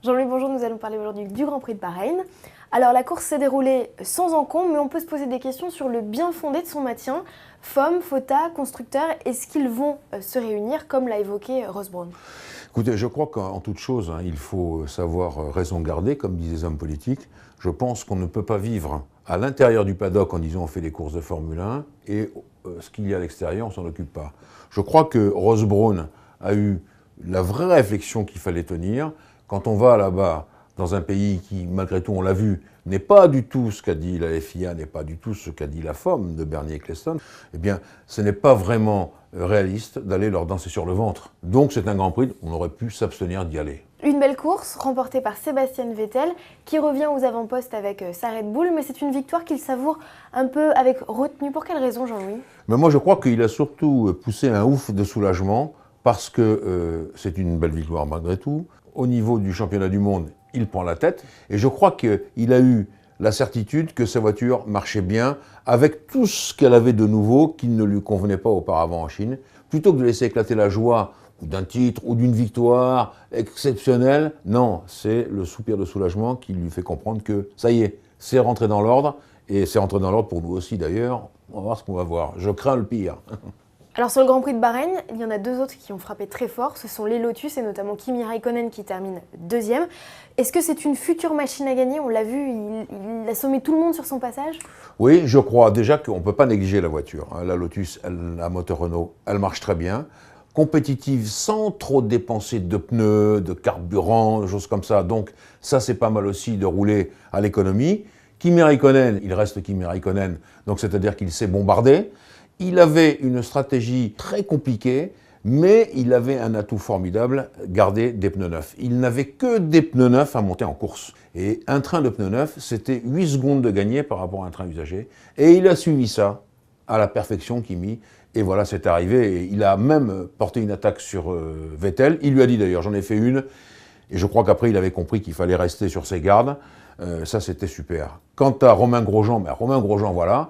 Jean-Louis, bonjour, nous allons parler aujourd'hui du Grand Prix de Bahreïn. Alors la course s'est déroulée sans encombre, mais on peut se poser des questions sur le bien fondé de son maintien. FOM, FOTA, constructeurs, est-ce qu'ils vont se réunir comme l'a évoqué Ross Brawn? Écoutez, je crois qu'en toute chose, il faut savoir raison garder, comme disent les hommes politiques. Je pense qu'on ne peut pas vivre à l'intérieur du paddock en disant on fait des courses de Formule 1 et ce qu'il y a à l'extérieur, on ne s'en occupe pas. Je crois que Ross Brawn a eu la vraie réflexion qu'il fallait tenir. Quand on va là-bas, dans un pays qui, malgré tout, on l'a vu, n'est pas du tout ce qu'a dit la FIA, n'est pas du tout ce qu'a dit la FOM de Bernie Ecclestone, eh bien, ce n'est pas vraiment réaliste d'aller leur danser sur le ventre. Donc c'est un Grand Prix, on aurait pu s'abstenir d'y aller. Une belle course remportée par Sébastien Vettel qui revient aux avant-postes avec sa Red Bull, mais c'est une victoire qu'il savoure un peu avec retenue. Pour quelle raison, Jean-Louis? Mais moi je crois qu'il a surtout poussé un ouf de soulagement parce que c'est une belle victoire malgré tout. Au niveau du championnat du monde, il prend la tête et je crois qu'il a eu la certitude que sa voiture marchait bien avec tout ce qu'elle avait de nouveau qui ne lui convenait pas auparavant en Chine. Plutôt que de laisser éclater la joie d'un titre ou d'une victoire exceptionnelle, non, c'est le soupir de soulagement qui lui fait comprendre que ça y est, c'est rentré dans l'ordre et c'est rentré dans l'ordre pour nous aussi d'ailleurs. On va voir ce qu'on va voir. Je crains le pire. Alors sur le Grand Prix de Bahreïn, il y en a deux autres qui ont frappé très fort, ce sont les Lotus et notamment Kimi Raikkonen qui termine deuxième. Est-ce que c'est une future machine à gagner? On l'a vu, il a sommé tout le monde sur son passage. Oui, je crois déjà qu'on ne peut pas négliger la voiture. La Lotus, la moteur Renault, elle marche très bien. Compétitive sans trop dépenser de pneus, de carburant, de choses comme ça. Donc ça c'est pas mal aussi de rouler à l'économie. Kimi Raikkonen, il reste Kimi Raikkonen, donc c'est-à-dire qu'il s'est bombardé. Il avait une stratégie très compliquée, mais il avait un atout formidable, garder des pneus neufs. Il n'avait que des pneus neufs à monter en course. Et un train de pneus neufs, c'était 8 secondes de gagné par rapport à un train usagé. Et il a suivi ça à la perfection, Kimi. Et voilà, c'est arrivé. Et il a même porté une attaque sur Vettel. Il lui a dit d'ailleurs, j'en ai fait une. Et je crois qu'après, il avait compris qu'il fallait rester sur ses gardes. Ça, c'était super. Quant à Romain Grosjean, Romain Grosjean, voilà.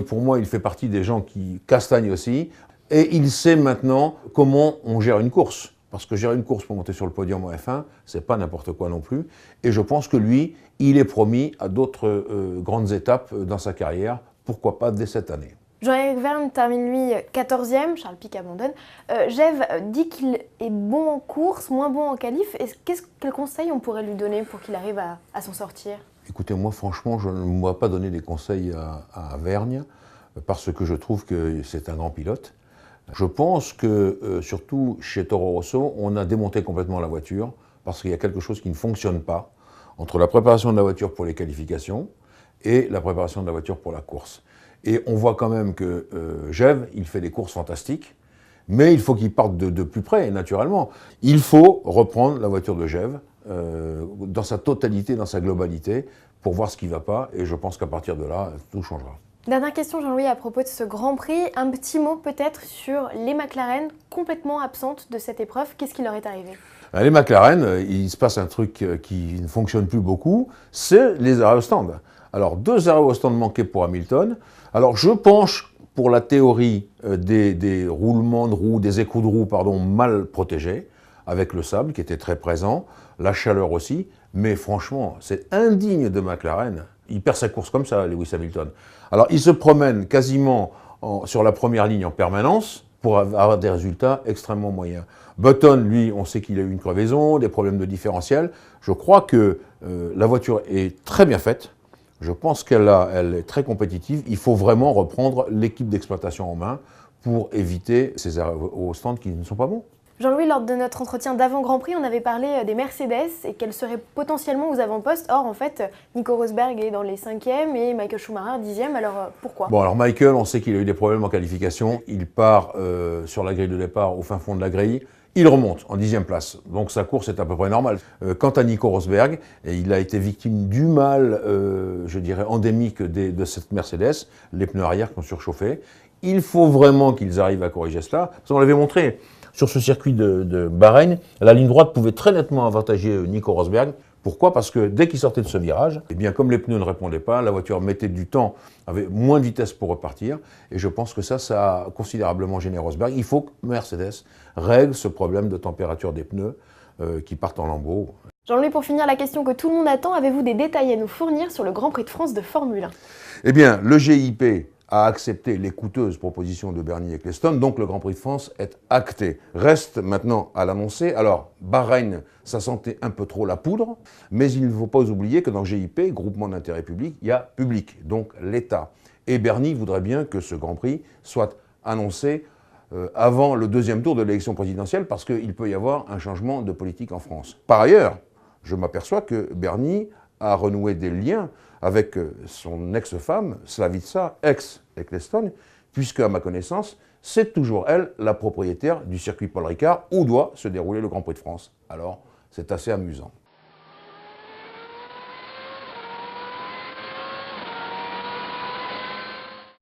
Pour moi, il fait partie des gens qui castagnent aussi. Et il sait maintenant comment on gère une course. Parce que gérer une course pour monter sur le podium en F1, c'est pas n'importe quoi non plus. Et je pense que lui, il est promis à d'autres grandes étapes dans sa carrière. Pourquoi pas dès cette année. Jean-Éric Vergne termine lui 14e, Charles Pic abandonne. Gève dit qu'il est bon en course, moins bon en qualif. Quel conseil on pourrait lui donner pour qu'il arrive à s'en sortir? Écoutez, moi franchement, je ne me vois pas donner des conseils à Vergne, parce que je trouve que c'est un grand pilote. Je pense que, surtout chez Toro Rosso, on a démonté complètement la voiture, parce qu'il y a quelque chose qui ne fonctionne pas entre la préparation de la voiture pour les qualifications et la préparation de la voiture pour la course. Et on voit quand même que Gève, il fait des courses fantastiques, mais il faut qu'il parte de plus près, naturellement. Il faut reprendre la voiture de Gève dans sa totalité, dans sa globalité, pour voir ce qui ne va pas, et je pense qu'à partir de là, tout changera. Dernière question, Jean-Louis, à propos de ce Grand Prix. Un petit mot peut-être sur les McLaren, complètement absentes de cette épreuve. Qu'est-ce qui leur est arrivé? Les McLaren, il se passe un truc qui ne fonctionne plus beaucoup, c'est les arrêts au stand. Alors, 2 arrêts au stand manqués pour Hamilton. Alors, je penche pour la théorie des roulements de roues, des écrous de roues, pardon, mal protégés, avec le sable qui était très présent, la chaleur aussi. Mais franchement, c'est indigne de McLaren. Il perd sa course comme ça, Lewis Hamilton. Alors, il se promène quasiment sur la première ligne en permanence pour avoir des résultats extrêmement moyens. Button, lui, on sait qu'il a eu une crevaison, des problèmes de différentiel. Je crois que la voiture est très bien faite. Je pense qu'elle est très compétitive. Il faut vraiment reprendre l'équipe d'exploitation en main pour éviter ces arrêts au stand qui ne sont pas bons. Jean-Louis, lors de notre entretien d'avant Grand Prix, on avait parlé des Mercedes et qu'elles seraient potentiellement aux avant-postes. Or, en fait, Nico Rosberg est dans les 5e et Michael Schumacher 10e. Alors, pourquoi? Bon, alors Michael, on sait qu'il a eu des problèmes en qualification. Il part sur la grille de départ, au fin fond de la grille. Il remonte en 10e place, donc sa course est à peu près normale. Quant à Nico Rosberg, il a été victime du mal, je dirais, endémique de cette Mercedes, les pneus arrière qui ont surchauffé. Il faut vraiment qu'ils arrivent à corriger cela, parce qu'on l'avait montré sur ce circuit de Bahreïn, la ligne droite pouvait très nettement avantager Nico Rosberg. Pourquoi? Parce que dès qu'il sortait de ce virage, eh bien, comme les pneus ne répondaient pas, la voiture mettait du temps, avait moins de vitesse pour repartir. Et je pense que ça a considérablement gêné Rosberg. Il faut que Mercedes règle ce problème de température des pneus qui partent en lambeaux. Jean-Louis, pour finir, la question que tout le monde attend, avez-vous des détails à nous fournir sur le Grand Prix de France de Formule 1? Eh bien, le GIP a accepté les coûteuses propositions de Bernie Ecclestone, donc le Grand Prix de France est acté. Reste maintenant à l'annoncer. Alors, Bahreïn, ça sentait un peu trop la poudre, mais il ne faut pas oublier que dans GIP, groupement d'intérêt public, il y a public, donc l'État. Et Bernie voudrait bien que ce Grand Prix soit annoncé avant le deuxième tour de l'élection présidentielle, parce qu'il peut y avoir un changement de politique en France. Par ailleurs, je m'aperçois que Bernie a renoué des liens avec son ex-femme, Slavica, ex-Ecclestone, puisque, à ma connaissance, c'est toujours elle la propriétaire du circuit Paul Ricard où doit se dérouler le Grand Prix de France. Alors, c'est assez amusant.